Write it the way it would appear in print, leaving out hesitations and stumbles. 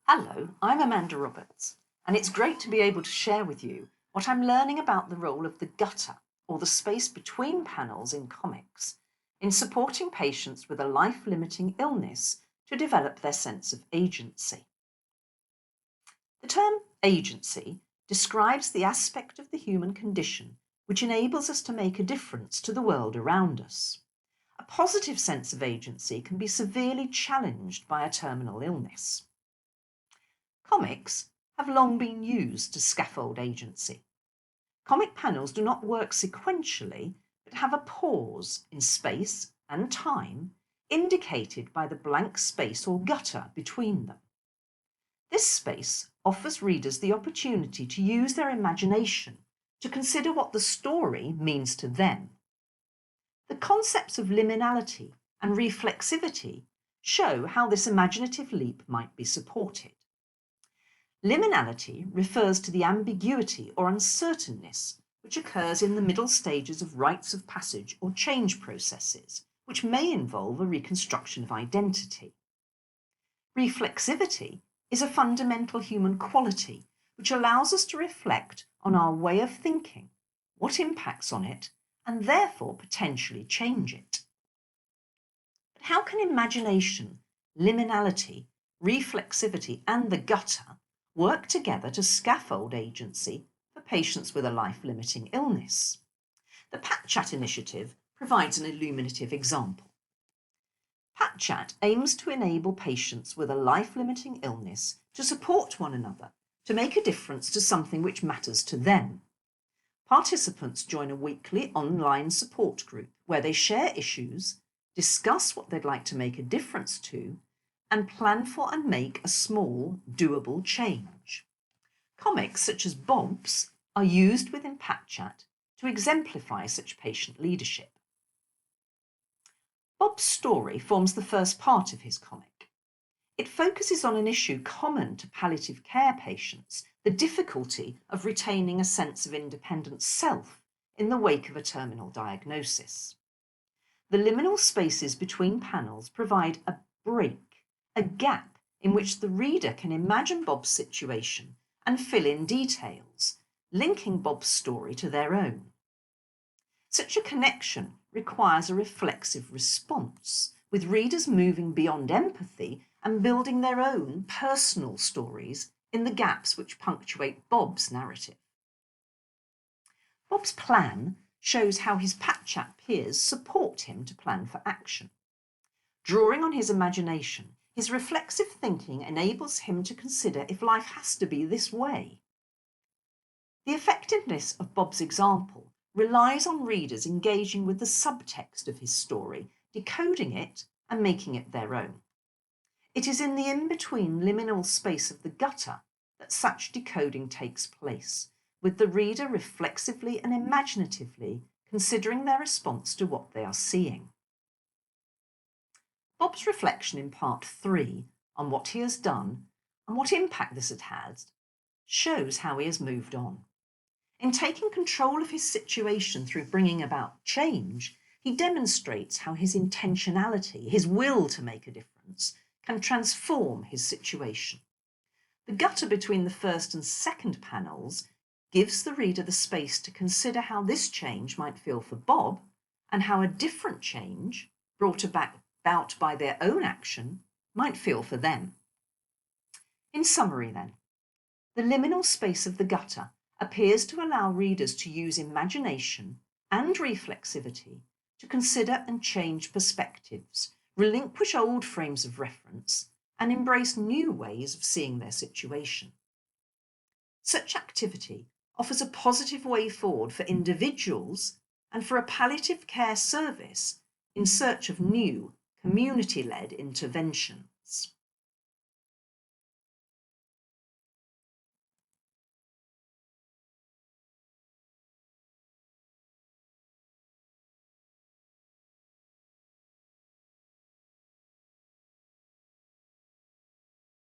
Hello, I'm Amanda Roberts, and it's great to be able to share with you what I'm learning about the role of the gutter, or the space between panels in comics, in supporting patients with a life-limiting illness to develop their sense of agency. The term agency describes the aspect of the human condition which enables us to make a difference to the world around us. A positive sense of agency can be severely challenged by a terminal illness. Comics have long been used to scaffold agency. Comic panels do not work sequentially, but have a pause in space and time indicated by the blank space or gutter between them. This space offers readers the opportunity to use their imagination to consider what the story means to them. The concepts of liminality and reflexivity show how this imaginative leap might be supported. Liminality refers to the ambiguity or uncertainness which occurs in the middle stages of rites of passage or change processes, which may involve a reconstruction of identity. Reflexivity is a fundamental human quality which allows us to reflect on our way of thinking, what impacts on it, and therefore potentially change it. But how can imagination, liminality, reflexivity, and the gutter work together to scaffold agency for patients with a life-limiting illness? The PATCHATT initiative provides an illuminative example. PATCHATT aims to enable patients with a life-limiting illness to support one another, to make a difference to something which matters to them. Participants join a weekly online support group where they share issues, discuss what they'd like to make a difference to, and plan for and make a small, doable change. Comics such as Bob's are used within PATCHATT to exemplify such patient leadership. Bob's story forms the first part of his comic. It focuses on an issue common to palliative care patients, the difficulty of retaining a sense of independent self in the wake of a terminal diagnosis. The liminal spaces between panels provide a break, a gap in which the reader can imagine Bob's situation and fill in details, linking Bob's story to their own. Such a connection requires a reflexive response, with readers moving beyond empathy and building their own personal stories in the gaps which punctuate Bob's narrative. Bob's plan shows how his PATCHATT peers support him to plan for action. Drawing on his imagination, his reflexive thinking enables him to consider if life has to be this way. The effectiveness of Bob's example relies on readers engaging with the subtext of his story, decoding it and making it their own. It is in the in-between liminal space of the gutter that such decoding takes place, with the reader reflexively and imaginatively considering their response to what they are seeing. Bob's reflection in part 3 on what he has done and what impact this had had shows how he has moved on. In taking control of his situation through bringing about change, he demonstrates how his intentionality, his will to make a difference, can transform his situation. The gutter between the first and second panels gives the reader the space to consider how this change might feel for Bob and how a different change, brought about by their own action, might feel for them. In summary then, the liminal space of the gutter appears to allow readers to use imagination and reflexivity to consider and change perspectives, relinquish old frames of reference, and embrace new ways of seeing their situation. Such activity offers a positive way forward for individuals and for a palliative care service in search of new community-led interventions.